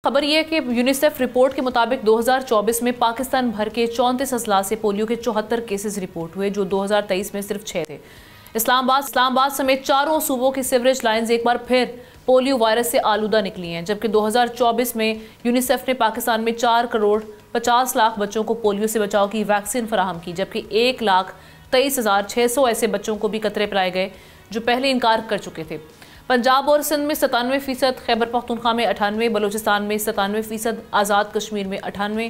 خبر یہ ہے کہ یونیسیف رپورٹ کے مطابق 2024 میں پاکستان بھر کے 34 اضلاع سے پولیو کے 74 کیسز رپورٹ ہوئے، جو 2023 میں صرف 6 تھے۔ اسلام آباد سمیت چاروں صوبوں کی سیوریج لائنز ایک بار پھر پولیو وائرس سے آلودہ نکلی ہیں، جبکہ 2024 میں یونیسیف نے پاکستان میں 4,50,00,000 بچوں کو پولیو سے بچاؤ کی ویکسین فراہم کی، جبکہ 1,23,600 ایسے بچوں کو بھی قطرے پلائے گئے جو پہلے انکار کر چکے تھے۔ پنجاب اور سندھ میں 97%، خیبر پختونخوا میں 98%، بلوچستان میں 97%، آزاد کشمیر میں 98%،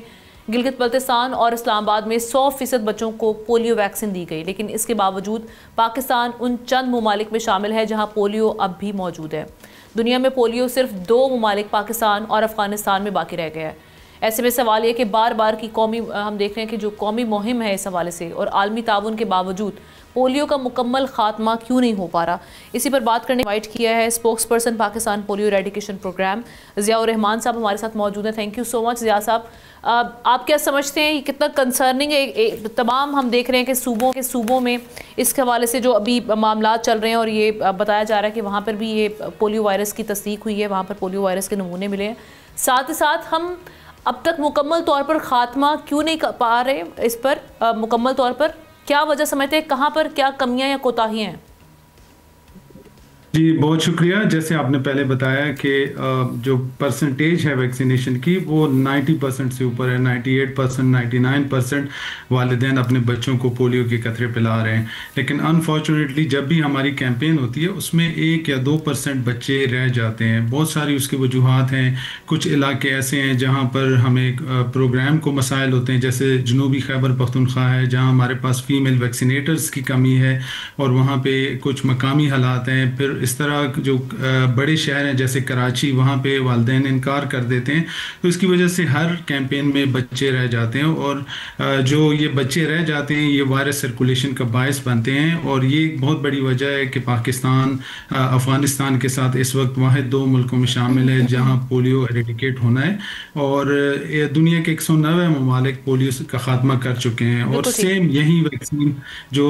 گلگت بلتستان اور اسلام آباد میں 100% بچوں کو پولیو ویکسین دی گئی، لیکن اس کے باوجود پاکستان ان چند ممالک میں شامل ہے جہاں پولیو اب بھی موجود ہے۔ دنیا میں پولیو صرف 2 ممالک پاکستان اور افغانستان میں باقی رہ گیا ہے۔ ایسے میں سوال یہ کہ بار بار کی ہم دیکھ رہے ہیں کہ جو قومی مہم ہے اس حوالے سے اور عالمی تعاون کے باوجود پولیو کا مکمل خاتمہ کیوں نہیں ہو پا رہا، اسی پر بات کرنے انوائٹ کیا ہے spokesperson Pakistan polio eradication programme Zia ur-Rahman صاحب ہمارے ساتھ موجود ہیں۔ Thank you so much Zia صاحب۔ آپ کیا سمجھتے ہیں یہ کتنا کنسرننگ ہے؟ تمام ہم دیکھ رہے ہیں کہ صوبوں میں اس کے حوالے سے جو ابھی معاملات چل رہے ہیں اور یہ بتایا جا رہا ہے کہ وہاں پر بھی یہ پولیو وائرس کی تصدیق ہوئی ہے، وہاں پر پولیو وائرس کے نمونے ملے ہیں، ساتھ ہی ساتھ ہم اب تک مکمل طور پر خاتمہ کیوں نہیں پا رہے؟ اس پر مکمل طور پر کیا وجہ سمجھتے ہیں؟ کہاں پر کیا کمیاں یا کوتاہیاں ہیں؟ جی بہت شکریہ۔ جیسے آپ نے پہلے بتایا کہ جو پرسنٹیج ہے ویکسینیشن کی وہ 90% سے اوپر ہے، 98%، 99% والدین اپنے بچوں کو پولیو کے قطرے پلا رہے ہیں، لیکن انفارچونیٹلی جب بھی ہماری کیمپین ہوتی ہے اس میں 1 یا 2% بچے رہ جاتے ہیں۔ بہت ساری اس کی وجوہات ہیں۔ کچھ علاقے ایسے ہیں جہاں پر ہمیں پروگرام کو مسائل ہوتے ہیں، جیسے جنوبی خیبر پختونخوا ہے جہاں ہمارے پاس فیمیل ویکسینیٹرز کی کمی ہے اور وہاں پہ کچھ مقامی حالات ہیں۔ پھر اس طرح جو بڑے شہر ہیں جیسے کراچی، وہاں پہ والدین انکار کر دیتے ہیں، تو اس کی وجہ سے ہر کیمپین میں بچے رہ جاتے ہیں، اور جو یہ بچے رہ جاتے ہیں یہ وائرس سرکولیشن کا باعث بنتے ہیں، اور یہ ایک بہت بڑی وجہ ہے کہ پاکستان افغانستان کے ساتھ اس وقت واحد 2 ملکوں میں شامل ہے جہاں پولیو ایریڈیکیٹ ہونا ہے، اور دنیا کے 190 ممالک پولیو کا خاتمہ کر چکے ہیں، اور سیم یہی ویکسین جو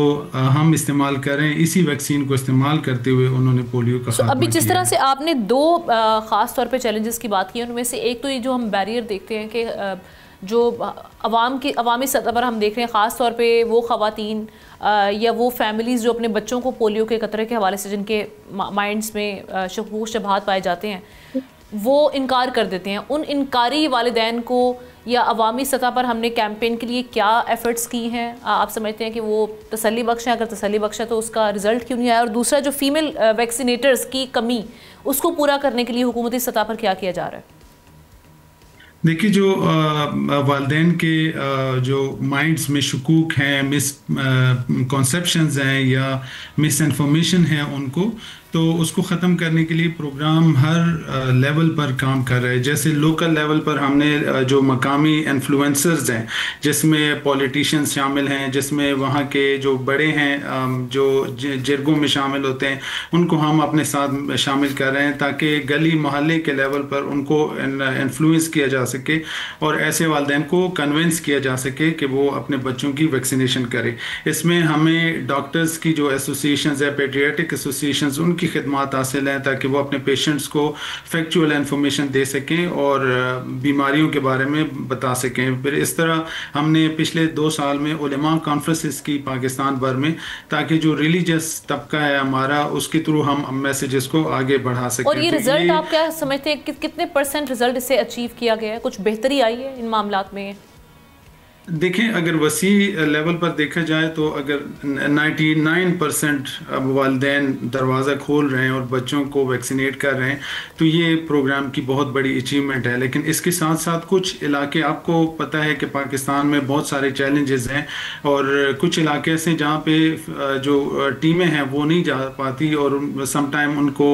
ہم استعمال کر رہے ہیں اسی ویکسین کو استعمال کرتے ہوئے انہوں نے پولیو کا خاتمہ ابھی جس کیا طرح سے آپ نے 2 خاص طور پہ چیلنجز کی بات کی، ان میں سے ایک تو یہ جو ہم بیریئر دیکھتے ہیں کہ جو عوامی سطح پر ہم دیکھ رہے ہیں، خاص طور پہ وہ خواتین یا وہ فیملیز جو اپنے بچوں کو پولیو کے قطرے کے حوالے سے جن کے مائنڈز میں شکوک شبہات پائے جاتے ہیں وہ انکار کر دیتے ہیں۔ ان انکاری والدین کو یا عوامی سطح پر ہم نے کیمپین کے لیے کیا ایفرٹس کی ہیں؟ آپ سمجھتے ہیں کہ وہ تسلی بخش ہیں؟ اگر تسلی بخش ہے تو اس کا رزلٹ کیوں نہیں آیا؟ اور دوسرا جو فیمیل ویکسینیٹرز کی کمی، اس کو پورا کرنے کے لیے حکومتی سطح پر کیا کیا جا رہا ہے؟ دیکھیے، جو والدین کے جو مائنڈز میں شکوک ہیں، مس کنسیپشنز ہیں یا مس انفارمیشن ہے ان کو، تو اس کو ختم کرنے کے لیے پروگرام ہر لیول پر کام کر رہے ہیں۔ جیسے لوکل لیول پر ہم نے جو مقامی انفلوئنسرز ہیں جس میں پولیٹیشینز شامل ہیں، جس میں وہاں کے جو بڑے ہیں جو جرگوں میں شامل ہوتے ہیں، ان کو ہم اپنے ساتھ شامل کر رہے ہیں تاکہ گلی محلے کے لیول پر ان کو انفلوئنس کیا جا سکے اور ایسے والدین کو کنونس کیا جا سکے کہ وہ اپنے بچوں کی ویکسینیشن کرے۔ اس میں ہمیں ڈاکٹرز کی جو ایسوسیشنز ہے، پیڈیاٹرک ایسوسیشنز، ان کی خدمات حاصل ہیں تاکہ وہ اپنے پیشنٹس کو فیکچوئل انفارمیشن دے سکیں اور بیماریوں کے بارے میں بتا سکیں۔ پھر اس طرح ہم نے پچھلے 2 سال میں علماء کانفرنسز کی پاکستان بھر میں، تاکہ جو ریلیجس طبقہ ہے ہمارا، اس کے تھرو ہم میسیجز کو آگے بڑھا سکیں۔ اور یہ رزلٹ آپ کیا سمجھتے ہیں کتنے % رزلٹ اس سے اچیو کیا گیا ہے؟ کچھ بہتری آئی ہے ان معاملات میں؟ دیکھیں، اگر وسیع لیول پر دیکھا جائے تو اگر 99% والدین دروازہ کھول رہے ہیں اور بچوں کو ویکسینیٹ کر رہے ہیں تو یہ پروگرام کی بہت بڑی اچیومنٹ ہے۔ لیکن اس کے ساتھ ساتھ کچھ علاقے، آپ کو پتہ ہے کہ پاکستان میں بہت سارے چیلنجز ہیں، اور کچھ علاقے ایسے جہاں پہ جو ٹیمیں ہیں وہ نہیں جا پاتی اور سم ٹائم ان کو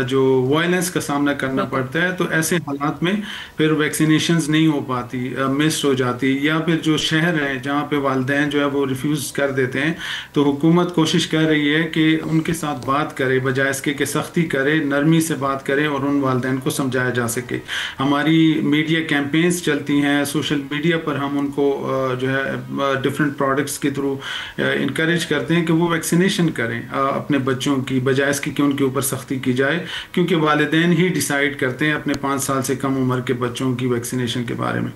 جو وائلنس کا سامنا کرنا پڑتا ہے، تو ایسے حالات میں پھر ویکسینیشنز نہیں ہو پاتی، مس ہو جاتی ہوتی یا پھر جو شہر ہیں جہاں پہ والدین جو ہے وہ ریفیوز کر دیتے ہیں، تو حکومت کوشش کر رہی ہے کہ ان کے ساتھ بات کرے، بجائے اس کے کہ سختی کرے، نرمی سے بات کرے اور ان والدین کو سمجھایا جا سکے. ہماری میڈیا کیمپینز چلتی ہیں، سوشل میڈیا پر ہم ان کو جو ہے ڈفرینٹ پروڈکٹس کے تھرو انکریج کرتے ہیں کہ وہ ویکسینیشن کریں اپنے بچوں کی، بجائے اس کی کہ ان کے اوپر سختی کی جائے، کیونکہ والدین ہی ڈیسائیڈ کرتے ہیں اپنے 5 سال سے کم عمر کے بچوں کی ویکسینیشن کے بارے میں.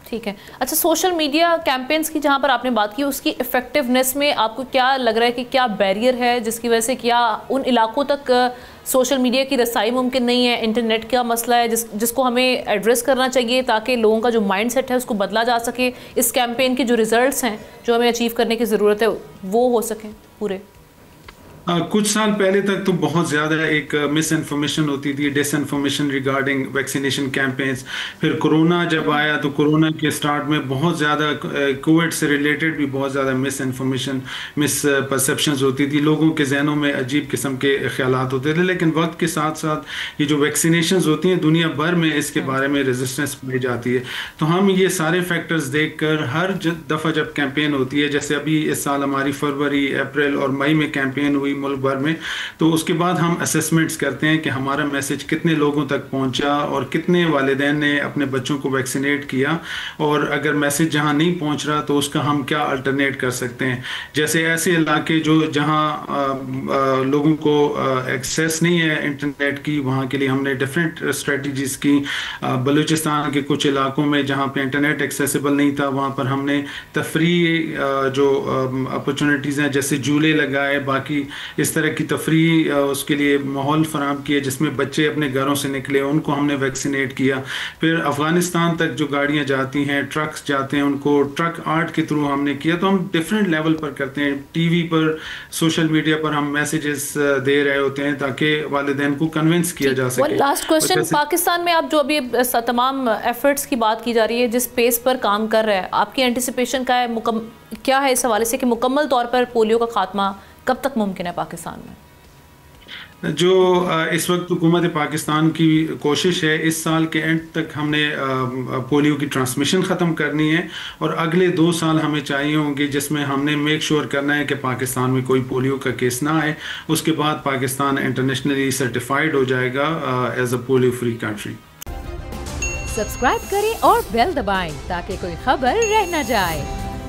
ٹھیک ہے. اچھا، سوشل میڈیا کیمپینز کی جہاں پر آپ نے بات کی، اس کی افیکٹونیس میں آپ کو کیا لگ رہا ہے کہ کیا بیریئر ہے جس کی وجہ سے کیا ان علاقوں تک سوشل میڈیا کی رسائی ممکن نہیں ہے؟ انٹرنیٹ کا مسئلہ ہے جس کو ہمیں ایڈریس کرنا چاہیے تاکہ لوگوں کا جو مائنڈ سیٹ ہے اس کو بدلا جا سکے، اس کیمپین کے جو ریزلٹس ہیں جو ہمیں اچیو کرنے کی ضرورت ہے وہ ہو سکیں پورے. کچھ سال پہلے تک تو بہت زیادہ ایک مس انفارمیشن ہوتی تھی، ڈس انفارمیشن ریگارڈنگ ویکسینیشن کیمپینز. پھر کرونا جب آیا تو کرونا کے سٹارٹ میں بہت زیادہ کووڈ سے ریلیٹڈ بھی بہت زیادہ مس انفارمیشن، مس پرسیپشنز ہوتی تھی، لوگوں کے ذہنوں میں عجیب قسم کے خیالات ہوتے تھے. لیکن وقت کے ساتھ ساتھ یہ جو ویکسینیشنز ہوتی ہیں دنیا بھر میں اس کے بارے میں ریزسٹنس پائی جاتی ہے. تو ہم یہ سارے فیکٹرز دیکھ کر ہر دفعہ جب کیمپین ہوتی ہے، جیسے ابھی اس سال ہماری فروری، اپریل اور مئی میں کیمپین ہوئی ملک بھر میں، تو اس کے بعد ہم اسیسمنٹس کرتے ہیں کہ ہمارا میسج کتنے لوگوں تک پہنچا اور کتنے والدین نے اپنے بچوں کو ویکسینیٹ کیا، اور اگر میسج جہاں نہیں پہنچ رہا تو اس کا ہم کیا الٹرنیٹ کر سکتے ہیں. جیسے ایسے علاقے جہاں لوگوں کو ایکسیس نہیں ہے انٹرنیٹ کی، وہاں کے لیے ہم نے ڈفرینٹ اسٹریٹجیز کی. بلوچستان کے کچھ علاقوں میں جہاں پہ انٹرنیٹ ایکسیسیبل نہیں تھا وہاں پر ہم نے تفریح جو اپرچونیٹیز ہیں جیسے جھولے لگائے، باقی اس طرح کی تفریح اس کے لیے ماحول فراہم کیے جس میں بچے اپنے گھروں سے نکلے، ان کو ہم نے ویکسینیٹ کیا. پھر افغانستان تک جو گاڑیاں جاتی ہیں، ٹرکس جاتے ہیں، ان کو ٹرک آرٹ کے تھرو ہم نے کیا. تو ہم ڈفرینٹ لیول پر کرتے ہیں، ٹی وی پر، سوشل میڈیا پر ہم میسیجز دے رہے ہوتے ہیں تاکہ والدین کو کنونس کیا جا سکے. لاسٹ کوسچن، پاکستان میں آپ جو ابھی تمام ایفرٹس کی بات کی جا رہی ہے، جس پیس پر کام کر رہا ہے، آپ کی اینٹیسپیشن کیا ہے اس حوالے سے کہ مکمل طور پر پولیو کا خاتمہ کب تک ممکن ہے پاکستان میں؟ جو اس وقت حکومت پاکستان کی کوشش ہے، اس سال کے اینڈ تک ہم نے پولیو کی ٹرانسمیشن ختم کرنی ہے، اور اگلے 2 سال ہمیں چاہیے ہوں گے جس میں ہم نے میک شور کرنا ہے کہ پاکستان میں کوئی پولیو کا کیس نہ آئے. اس کے بعد پاکستان انٹرنیشنلی سرٹیفائڈ ہو جائے گا as a polio free country. Subscribe کریں اور بیل دبائیں تاکہ کوئی خبر رہ نہ جائے.